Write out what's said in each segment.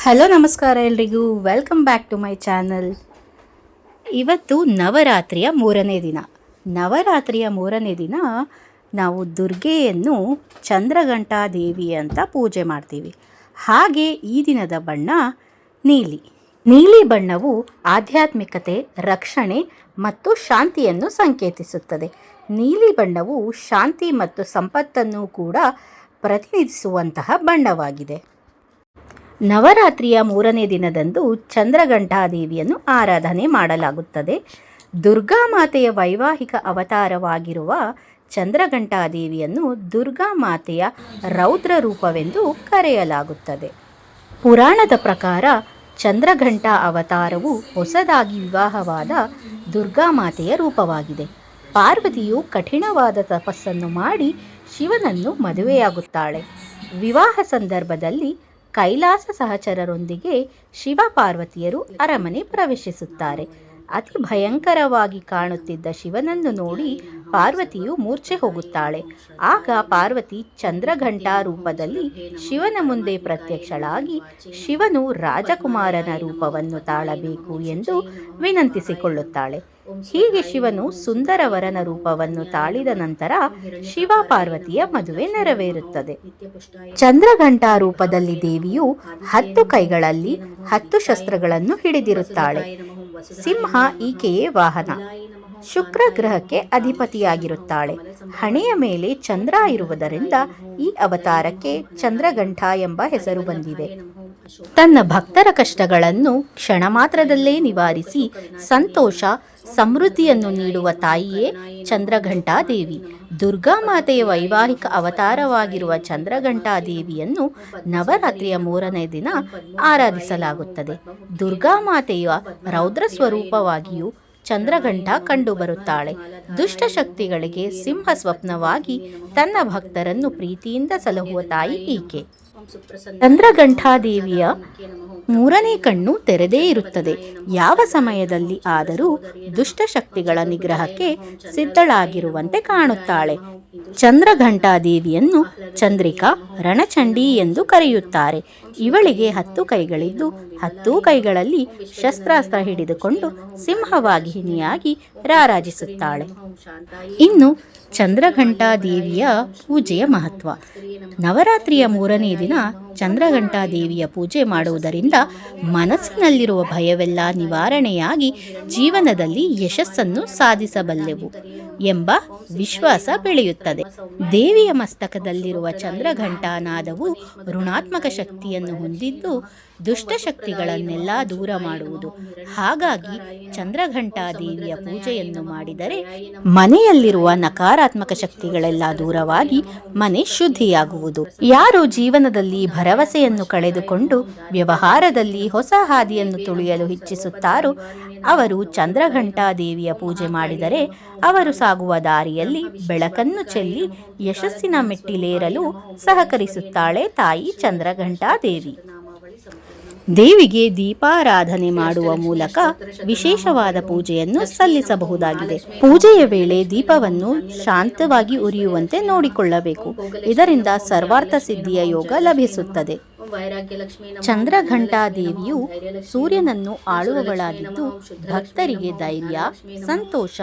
Hello ನಮಸ್ಕಾರ ಎಲ್ರಿಗೂ, welcome back to my channel. ಇವತ್ತು ನವರಾತ್ರಿಯ ಮೂರನೇ ದಿನ. ನವರಾತ್ರಿಯ ಮೂರನೇ ದಿನ ನಾವು ದುರ್ಗೆಯನ್ನು ಚಂದ್ರಘಂಟಾ ದೇವಿ ಅಂತ ಪೂಜೆ ಮಾಡ್ತೀವಿ. ಹಾಗೆ ಈ ದಿನದ ಬಣ್ಣ ನೀಲಿ. ನೀಲಿ ಬಣ್ಣವು ಆಧ್ಯಾತ್ಮಿಕತೆ, ರಕ್ಷಣೆ ಮತ್ತು ಶಾಂತಿಯನ್ನು ಸಂಕೇತಿಸುತ್ತದೆ. ನೀಲಿ ಬಣ್ಣವು ಶಾಂತಿ ಮತ್ತು ಸಂಪತ್ತನ್ನು ಕೂಡ ಪ್ರತಿನಿಧಿಸುವಂತಹ ಬಣ್ಣವಾಗಿದೆ. ನವರಾತ್ರಿಯ ಮೂರನೇ ದಿನದಂದು ಚಂದ್ರಘಂಟಾ ದೇವಿಯನ್ನು ಆರಾಧನೆ ಮಾಡಲಾಗುತ್ತದೆ. ದುರ್ಗಾಮಾತೆಯ ವೈವಾಹಿಕ ಅವತಾರವಾಗಿರುವ ಚಂದ್ರಘಂಟಾ ದೇವಿಯನ್ನು ದುರ್ಗಾಮಾತೆಯ ರೌದ್ರ ರೂಪವೆಂದು ಕರೆಯಲಾಗುತ್ತದೆ. ಪುರಾಣದ ಪ್ರಕಾರ ಚಂದ್ರಘಂಟಾ ಅವತಾರವು ಹೊಸದಾಗಿ ವಿವಾಹವಾದ ದುರ್ಗಾಮಾತೆಯ ರೂಪವಾಗಿದೆ. ಪಾರ್ವತಿಯು ಕಠಿಣವಾದ ತಪಸ್ಸನ್ನು ಮಾಡಿ ಶಿವನನ್ನು ಮದುವೆಯಾಗುತ್ತಾಳೆ. ವಿವಾಹ ಸಂದರ್ಭದಲ್ಲಿ ಕೈಲಾಸ ಸಹಚರರೊಂದಿಗೆ ಶಿವ ಪಾರ್ವತಿಯರು ಅರಮನೆ ಪ್ರವೇಶಿಸುತ್ತಾರೆ. ಅತಿ ಭಯಂಕರವಾಗಿ ಕಾಣುತ್ತಿದ್ದ ಶಿವನನ್ನು ನೋಡಿ ಪಾರ್ವತಿಯು ಮೂರ್ಛೆ ಹೋಗುತ್ತಾಳೆ. ಆಗ ಪಾರ್ವತಿ ಚಂದ್ರಘಂಟಾ ರೂಪದಲ್ಲಿ ಶಿವನ ಮುಂದೆ ಪ್ರತ್ಯಕ್ಷಳಾಗಿ ಶಿವನು ರಾಜಕುಮಾರನ ರೂಪವನ್ನು ತಾಳಬೇಕು ಎಂದು ವಿನಂತಿಸಿಕೊಳ್ಳುತ್ತಾಳೆ. ಹೀಗೆ ಶಿವನು ಸುಂದರವರನ ರೂಪವನ್ನು ತಾಳಿದ ನಂತರ ಶಿವ ಪಾರ್ವತಿಯ ಮದುವೆ ನೆರವೇರುತ್ತದೆ. ಚಂದ್ರಘಂಟಾ ರೂಪದಲ್ಲಿ ದೇವಿಯು 10 ಕೈಗಳಲ್ಲಿ 10 ಶಸ್ತ್ರಗಳನ್ನು ಹಿಡಿದಿರುತ್ತಾಳೆ. ಸಿಂಹ ಈಕೆಯೇ ವಾಹನ. ಶುಕ್ರ ಗ್ರಹಕ್ಕೆ ಅಧಿಪತಿಯಾಗಿರುತ್ತಾಳೆ. ಹಣೆಯ ಮೇಲೆ ಚಂದ್ರ ಇರುವುದರಿಂದ ಈ ಅವತಾರಕ್ಕೆ ಚಂದ್ರಘಂಟಾ ಎಂಬ ಹೆಸರು ಬಂದಿದೆ. ತನ್ನ ಭಕ್ತರ ಕಷ್ಟಗಳನ್ನು ಕ್ಷಣ ಮಾತ್ರದಲ್ಲೇ ನಿವಾರಿಸಿ ಸಂತೋಷ, ಸಮೃದ್ಧಿಯನ್ನು ನೀಡುವ ತಾಯಿಯೇ ಚಂದ್ರಘಂಟಾ ದೇವಿ. ದುರ್ಗಾಮಾತೆಯ ವೈವಾಹಿಕ ಅವತಾರವಾಗಿರುವ ಚಂದ್ರಘಂಟಾ ದೇವಿಯನ್ನು ನವರಾತ್ರಿಯ ಮೂರನೇ ದಿನ ಆರಾಧಿಸಲಾಗುತ್ತದೆ. ದುರ್ಗಾಮಾತೆಯ ರೌದ್ರ ಸ್ವರೂಪವಾಗಿಯೂ ಚಂದ್ರಘಂಟಾ ಕಂಡುಬರುತ್ತಾಳೆ. ದುಷ್ಟಶಕ್ತಿಗಳಿಗೆ ಸಿಂಹ ಸ್ವಪ್ನವಾಗಿ ತನ್ನ ಭಕ್ತರನ್ನು ಪ್ರೀತಿಯಿಂದ ಸಲಹುವ ತಾಯಿ ಈಕೆ. ಚಂದ್ರಘಂಟಾ ದೇವಿಯ ಮೂರನೇ ಕಣ್ಣು ತೆರೆದೇ ಇರುತ್ತದೆ. ಯಾವ ಸಮಯದಲ್ಲಿ ಆದರೂ ದುಷ್ಟಶಕ್ತಿಗಳ ನಿಗ್ರಹಕ್ಕೆ ಸಿದ್ಧಳಾಗಿರುವಂತೆ ಕಾಣುತ್ತಾಳೆ. ಚಂದ್ರಘಂಟಾ ದೇವಿಯನ್ನು ಚಂದ್ರಿಕಾ, ರಣಚಂಡಿ ಎಂದು ಕರೆಯುತ್ತಾರೆ. ಇವಳಿಗೆ 10 ಕೈಗಳಿದ್ದು 10 ಕೈಗಳಲ್ಲಿ ಶಸ್ತ್ರಾಸ್ತ್ರ ಹಿಡಿದುಕೊಂಡು ಸಿಂಹವಾಹಿನಿಯಾಗಿ ರಾರಾಜಿಸುತ್ತಾಳೆ. ಇನ್ನು ಚಂದ್ರಘಂಟಾ ದೇವಿಯ ಪೂಜೆಯ ಮಹತ್ವ. ನವರಾತ್ರಿಯ ಮೂರನೇ ದಿನ ಚಂದ್ರಘಂಟಾ ದೇವಿಯ ಪೂಜೆ ಮಾಡುವುದರಿಂದ ಮನಸ್ಸಿನಲ್ಲಿರುವ ಭಯವೆಲ್ಲ ನಿವಾರಣೆಯಾಗಿ ಜೀವನದಲ್ಲಿ ಯಶಸ್ಸನ್ನು ಸಾಧಿಸಬಲ್ಲೆವು ಎಂಬ ವಿಶ್ವಾಸ ಬೆಳೆಯುತ್ತದೆ. ದೇವಿಯ ಮಸ್ತಕದಲ್ಲಿರುವ ಚಂದ್ರಘಂಟಾ ನಾದವು ಋಣಾತ್ಮಕ ಶಕ್ತಿಯನ್ನು ಹೊಂದಿದ್ದು ದುಷ್ಟಶಕ್ತಿಗಳನ್ನೆಲ್ಲ ದೂರ ಮಾಡುವುದು. ಹಾಗಾಗಿ ಚಂದ್ರಘಂಟಾ ದೇವಿಯ ಪೂಜೆಯನ್ನು ಮಾಡಿದರೆ ಮನೆಯಲ್ಲಿರುವ ನಕಾರಾತ್ಮಕ ಶಕ್ತಿಗಳೆಲ್ಲ ದೂರವಾಗಿ ಮನೆ ಶುದ್ಧಿಯಾಗುವುದು. ಯಾರು ಜೀವನದಲ್ಲಿ ಭರವಸೆಯನ್ನು ಕಳೆದುಕೊಂಡು ವ್ಯವಹಾರದಲ್ಲಿ ಹೊಸ ಹಾದಿಯನ್ನು ತುಳಿಯಲು ಇಚ್ಛಿಸುತ್ತಾರೋ ಅವರು ಚಂದ್ರಘಂಟಾ ದೇವಿಯ ಪೂಜೆ ಮಾಡಿದರೆ ಅವರು ಸಾಗುವ ದಾರಿಯಲ್ಲಿ ಬೆಳಕನ್ನು ಚೆಲ್ಲಿ ಯಶಸ್ಸಿನ ಮೆಟ್ಟಿಲೇರಲು ಸಹಕರಿಸುತ್ತಾಳೆ ತಾಯಿ ಚಂದ್ರಘಂಟಾ ದೇವಿ. ದೇವಿಗೆ ದೀಪಾರಾಧನೆ ಮಾಡುವ ಮೂಲಕ ವಿಶೇಷವಾದ ಪೂಜೆಯನ್ನು ಸಲ್ಲಿಸಬಹುದಾಗಿದೆ. ಪೂಜೆಯ ವೇಳೆ ದೀಪವನ್ನು ಶಾಂತವಾಗಿ ಉರಿಯುವಂತೆ ನೋಡಿಕೊಳ್ಳಬೇಕು. ಇದರಿಂದ ಸರ್ವಾರ್ಥ ಸಿದ್ಧಿಯ ಯೋಗ ಲಭಿಸುತ್ತದೆ. ಚಂದ್ರಘಂಟಾ ದೇವಿಯು ಸೂರ್ಯನನ್ನು ಆಳುವವಳಾಗಿದ್ದು ಭಕ್ತರಿಗೆ ಧೈರ್ಯ, ಸಂತೋಷ,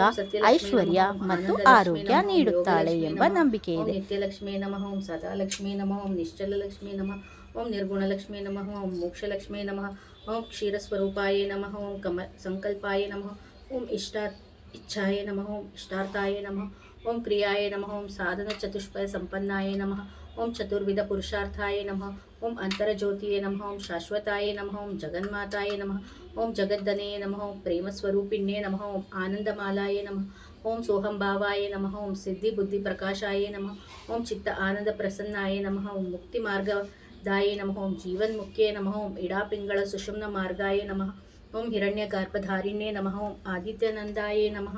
ಐಶ್ವರ್ಯ ಮತ್ತು ಆರೋಗ್ಯ ನೀಡುತ್ತಾಳೆ ಎಂಬ ನಂಬಿಕೆ ಇದೆ. ನಿತ್ಯಲಕ್ಷ್ಮೀ ನಮಃ, ಓಂ ಸದಾಲಕ್ಷ್ಮೀ ನಮಃ, ಓಂ ನಿಶ್ಚಲಲಕ್ಷ್ಮೀ ನಮಃ, ಓಂ ನಿರ್ಗುಣಲಕ್ಷ್ಮೀ ನಮಃ, ಓಂ ಮೋಕ್ಷಲಕ್ಷ್ಮೀ ನಮಃ, ಓಂ ಕ್ಷೀರಸ್ವರೂಪಾಯ ನಮಃ, ಓಂ ಸಂಕಲ್ಪಾಯ ನಮಃ, ಓಂ ಇಚ್ಛಾಯ ನಮಃ, ಓಂ ಇಷ್ಟಾರ್ಥಾಯ ನಮಃ, ಓಂ ಕ್ರಿಯಾಯ ನಮಃ, ಓಂ ಸಾಧನ ಚತುಷ್ಪಯ ಸಂಪನ್ನಾಯ ನಮಃ, ಓಂ ಚತುರ್ವಿಧ ಪುರುಷಾರ್ಥಾಯ ನಮಃ, ಓಂ ಅಂತರಜ್ಯೋತಿಯೇ ನಮಃ, ಓಂ ಶಾಶ್ವತಾಯ ನಮಃ, ಓಂ ಜಗನ್ಮಾತಾಯ ನಮಃ, ಓಂ ಜಗದ್ದನೆಯೇ ನಮಃ, ಓಂ ಪ್ರೇಮಸ್ವರೂಪಿಣ್ಯೇ ನಮಃ, ಓಂ ಆನಂದಮಾಲಾಯ ನಮಃ, ಓಂ ಸೋಹಂಭಾವಾಯ ನಮಃ, ಓಂ ಸಿದ್ಧಿ ಬುದ್ಧಿ ಪ್ರಕಾಶಾಯ ನಮಃ, ಓಂ ಚಿತ್ತ ಆನಂದ ಪ್ರಸನ್ನಾಯ ನಮಃ, ಓಂ ಮುಕ್ತಿ ಮಾರ್ಗದಾಯ ನಮಃ, ಓಂ ಜೀವನ್ಮುಖ್ಯೇ ನಮಃ, ಓಂ ಇಡಾಪಿಂಗಳ ಸುಷುಮ್ನ ಮಾರ್ಗಾಯ ನಮಃ, ಓಂ ಹಿರಣ್ಯ ಗರ್ಭಧಾರಿಣ್ಯೇ ನಮಃ, ಓಂ ಆದಿತ್ಯನಂದಾಯ ನಮಃ,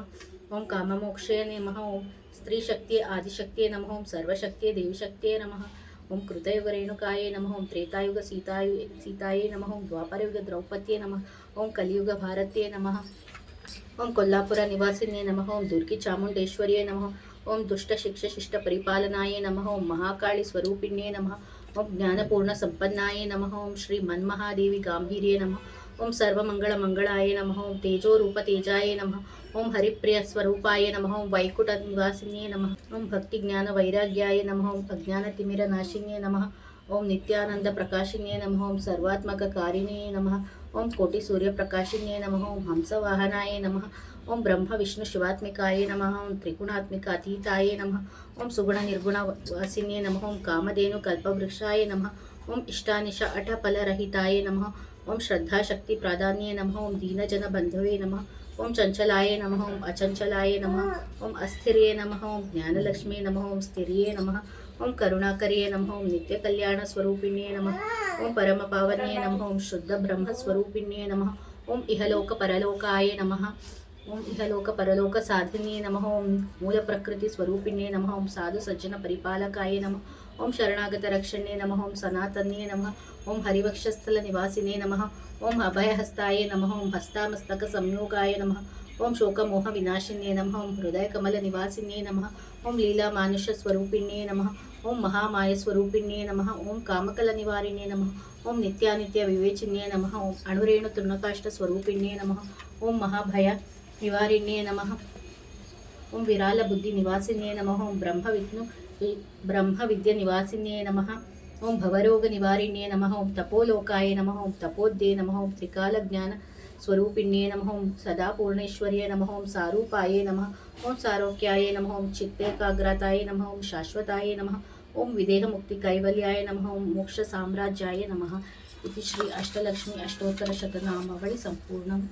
ಓಂ ಕಾಮಮೋಕ್ಷೇ ನಮಃ, ಓಂ ಸ್ತ್ರೀ ಶಕ್ತಿಯೇ ಆದಿಶಕ್ತಿಯೇ ನಮಃ, ಓಂ ಸರ್ವಶಕ್ತಿಯೇ ದೇವಿಶಕ್ತಿಯೇ ನಮಃ, ಓಂ ಕೃತಯುಗ ರೇಣುಕಾಯೇ ನಮಃ, ಓಂ ತ್ರೇತಾಯುಗ ಸೀತಾಯೇ ನಮಃ, ಓಂ ದ್ವಾಪರಯುಗ ದ್ರೌಪದಿಯೇ ನಮಃ, ಓಂ ಕಲಿಯುಗ ಭಾರತಿಯೇ ನಮಃ, ಓಂ ಕೊಲ್ಲಾಪುರ ನಿವಾಸಿನ್ಯೇ ನಮಃ, ಓಂ ದುರ್ಗಿ ಚಾಮುಂಡೇಶ್ವರಿಯೇ ನಮಃ, ಓಂ ದುಷ್ಟ ಶಿಕ್ಷ ಶಿಷ್ಟ ಪರಿಪಾಲನಾಯೇ ನಮಃ, ಓಂ ಮಹಾಕಾಳಿ ಸ್ವರೂಪಿಣ್ಯೇ ನಮಃ, ಓಂ ಜ್ಞಾನಪೂರ್ಣ ಸಂಪನ್ನಾಯ ನಮಃ. ಓಂ ಶ್ರೀ ಮನ್ಮಹಾದೇವಿ ಗಾಂಭೀರ್ಯೇ ನಮಃ. ಓಂ ಸರ್ವಮಂಗಳ ಮಂಗಳಾಯ ನಮಃ. ಓಂ ತೇಜೋರೂಪ ತೇಜಾಯ ನಮಃ. ಓಂ ಹರಿಪ್ರಿಯ ಸ್ವರೂಪಾಯ ನಮಃ. ಓಂ ವೈಕುಂಠ ನಿವಾಸಿನ್ಯೇ ನಮಃ. ಓಂ ಭಕ್ತಿ ಜ್ಞಾನ ವೈರಾಗ್ಯಾಯ ನಮಃ. ಓಂ ಅಜ್ಞಾನ ತಿಮಿರ ನಾಶಿನ್ಯೇ ನಮಃ. ಓಂ ನಿತ್ಯಾನಂದ ಪ್ರಕಾಶಿನ್ಯೇ ನಮಃ. ಓಂ ಸರ್ವಾತ್ಮಕ ಕಾರಿಣೇ ನಮಃ. ಓಂ ಕೋಟಿ ಸೂರ್ಯ ಪ್ರಕಾಶಿನ್ಯೇ ನಮಃ. ಓಂ ಹಂಸವಾಹನಾಯ ನಮಃ. ಓಂ ಬ್ರಹ್ಮ ವಿಷ್ಣು ಶಿವಾತ್ಮಿಕಾಯ ನಮಃ. ಓಂ ತ್ರಿಗುಣಾತ್ಮಿಕ ಅತೀತಾಯ ನಮಃ. ಓಂ ಸುಗುಣ ನಿರ್ಗುಣ ವಾಸಿನ್ಯೇ ನಮಃ. ಓಂ ಕಾಮಧೇನು ಕಲ್ಪವೃಕ್ಷಾಯ ನಮಃ. ಓಂ ಇಷ್ಟಾನಿಶ ಅಠಫಲರಹಿತಾಯ ನಮಃ. ಓಂ ಶ್ರದ್ಧಾಶಕ್ತಿ ಪ್ರಾಧಾನ್ಯೇ ನಮಃ. ಓಂ ದೀನಜನ ಬಂಧವೇ ನಮಃ. ಓಂ ಚಂಚಲಾಯ ನಮಃ. ಓಂ ಅಚಂಚಲಾಯ ನಮಃ. ಓಂ ಅಸ್ಥಿರ್ಯೇ ನಮಃ. ಓಂ ಜ್ಞಾನಲಕ್ಷ್ಮೀ ನಮಃ. ಓಂ ಸ್ಥಿರ್ಯೇ ನಮಃ. ಓಂ ಕರುಣಾಕರ್ಯೇ ನಮಃ. ಓಂ ನಿತ್ಯ ಕಲ್ಯಾಣ ಸ್ವರೂಪಿಣ್ಯೇ ನಮಃ. ಓಂ ಪರಮ ಪಾವನ್ಯೇ ನಮಃ. ಓಂ ಶುದ್ಧ ಬ್ರಹ್ಮ ಸ್ವರೂಪಿಣ್ಯೇ ನಮಃ. ಓಂ ಇಹಲೋಕ ಪರಲೋಕಾಯ ನಮಃ. ಓಂ ಇಹಲೋಕ ಪರಲೋಕ ಸಾಧಿನ್ಯೇ ನಮಃ. ಓಂ ಮೂಲ ಪ್ರಕೃತಿ ಸ್ವರೂಪಿಣ್ಯೇ ನಮಃ. ಓಂ ಸಾಧು ಸಜ್ಜನ ಪರಿಪಾಲಕಾಯ ನಮಃ. ಓಂ ಶರಣಾಗತ ರಕ್ಷಣ್ಯೇ ನಮಃ. ಓಂ ಸನಾತನ್ಯೇ ನಮಃ. ಓಂ ಹರಿವಕ್ಷಸ್ಥಲ ನಿವಾಸಿನೇ ನಮಃ. ಓಂ ಅಭಯಹಸ್ತಾಯ ನಮಃ. ಓಂ ಹಸ್ತಾಮಸ್ತಕ ಸಂಯೋಗಾಯ ನಮಃ. ಓಂ ಶೋಕಮೋಹ ವಿನಾಶಿನ್ಯೇ ನಮಃ. ಓಂ ಹೃದಯ ಕಮಲ ನಿವಾಸಿನ್ಯೇ ನಮಃ. ಓಂ ಲೀಲಾ ಮಾನುಷ ಸ್ವರೂಪಿಣ್ಯೇ ನಮಃ. ಓಂ ಮಹಾಮಾಯ ಸ್ವರೂಪಿಣ್ಯೇ ನಮಃ. ಓಂ ಕಾಮಕಲ ನಿವಾರಿಣ್ಯೇ ನಮಃ. ಓಂ ನಿತ್ಯಾನಿತ್ಯ ವಿವೇಚಿನ್ಯೇ ನಮಃ. ಓಂ ಅಣುರೇಣು ತೃಣಕಾಷ್ಟ ಸ್ವರೂಪಿಣ್ಯೇ ನಮಃ. ಓಂ ಮಹಾಭಯ ನಿವಾರಿಣ್ಯೇ ನಮಃ. ಓಂ ವಿರಾಲ ಬುದ್ಧಿ ನಿವಾಸಿನ್ಯೇ ನಮಃ. ಓಂ ಬ್ರಹ್ಮ ವಿದ್ಯೆ ನಿವಾಸಿನ್ಯೇ ನಮಃ. ಓಂ ಭವರೋಗ ನಿವಾರಿಣ್ಯೇ ನಮಃ. ಓಂ ತಪೋಲೋಕಾಯ ನಮಃ. ಓಂ ತಪೋದ್ಯೇ ನಮಃ. ಓಂ ತ್ರಿಕಾಲ ಜ್ಞಾನ ಸ್ವರೂಪಿಣ್ಯೇ ನಮಃ. ಓಂ ಸದಾ ಪೂರ್ಣೇಶ್ವರ್ಯೇ ನಮಃ. ಓಂ ಸಾರೂಪಾಯೇ ನಮಃ. ಓಂ ಸಾರೋಕ್ಯಾಯ ನಮಃ. ಓಂ ಚಿತ್ತೇಕಾಗ್ರತಾಯ ನಮಃ. ಓಂ ಶಾಶ್ವತಾಯ ನಮಃ. ಓಂ ವಿದೇಹ ಮುಕ್ತಿ ಕೈವಲ್ಯಾಯ ನಮಃ. ಓಂ ಮೋಕ್ಷ ಸಾಮ್ರಾಜ್ಯಾಯ ನಮಃ. ಇತಿ ಶ್ರೀ ಅಷ್ಟಲಕ್ಷ್ಮಿ ಅಷ್ಟೋತ್ತರ ಶತನಾಮಾವಳಿ ಸಂಪೂರ್ಣಂ.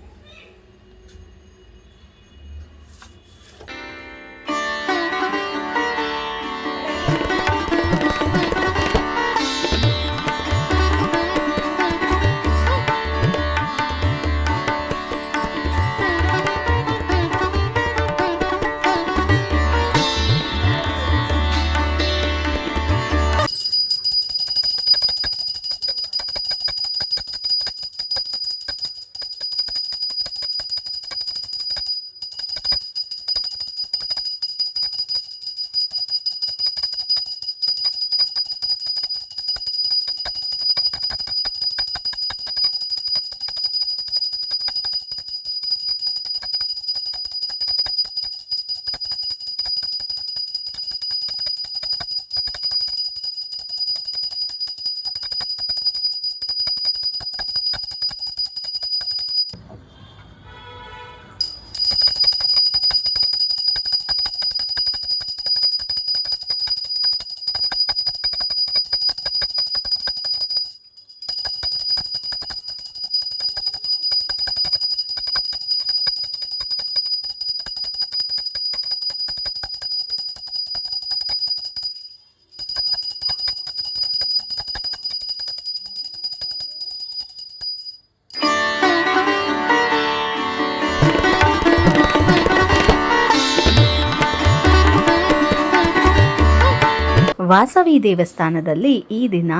ವಾಸವಿ ದೇವಸ್ಥಾನದಲ್ಲಿ ಈ ದಿನ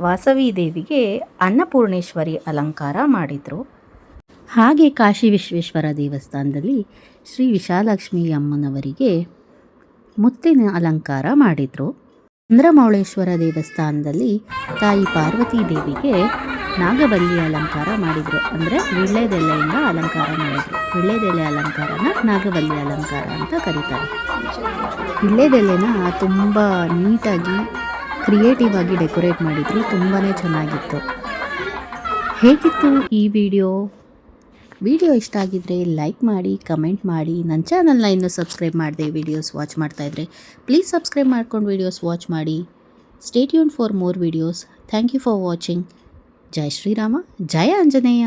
ವಾಸವಿ ದೇವಿಗೆ ಅನ್ನಪೂರ್ಣೇಶ್ವರಿ ಅಲಂಕಾರ ಮಾಡಿದರು. ಹಾಗೆ ಕಾಶಿ ವಿಶ್ವೇಶ್ವರ ದೇವಸ್ಥಾನದಲ್ಲಿ ಶ್ರೀ ವಿಶಾಲಕ್ಷ್ಮಿ ಅಮ್ಮನವರಿಗೆ ಮುತ್ತಿನ ಅಲಂಕಾರ ಮಾಡಿದರು. ಚಂದ್ರಮೌಳೇಶ್ವರ ದೇವಸ್ಥಾನದಲ್ಲಿ ತಾಯಿ ಪಾರ್ವತಿ ದೇವಿಗೆ ನಾಗಬಲ್ಲಿ ಅಲಂಕಾರ ಮಾಡಿದರು. ಅಂದರೆ ವೀಳ್ಯದೆಲೆಯಿಂದ ಅಲಂಕಾರ ಮಾಡಿದರು. ವೀಳ್ಯದೆಲೆ ಅಲಂಕಾರನ ನಾಗಬಲ್ಲಿ ಅಲಂಕಾರ ಅಂತ ಕರೀತಾರೆ. ವೀಳ್ಯದೆಲೆನ ತುಂಬ ನೀಟಾಗಿ ಕ್ರಿಯೇಟಿವ್ ಆಗಿ ಡೆಕೋರೇಟ್ ಮಾಡಿದ್ರು. ತುಂಬಾ ಚೆನ್ನಾಗಿತ್ತು. ಹೇಗಿತ್ತು ಈ ವಿಡಿಯೋ ಇಷ್ಟ ಆಗಿದ್ರೆ ಲೈಕ್ ಮಾಡಿ, ಕಮೆಂಟ್ ಮಾಡಿ. ನನ್ನ ಚಾನಲ್ನ ಇನ್ನೂ ಸಬ್ಸ್ಕ್ರೈಬ್ ಮಾಡದೆ ವಿಡಿಯೋಸ್ ವಾಚ್ ಮಾಡ್ತಾಯಿದ್ರೆ ಪ್ಲೀಸ್ ಸಬ್ಸ್ಕ್ರೈಬ್ ಮಾಡ್ಕೊಂಡು ವಿಡಿಯೋಸ್ ವಾಚ್ ಮಾಡಿ. Stay tuned for more videos. Thank you for watching. Jai Shri Rama, Jaya Anjaneya.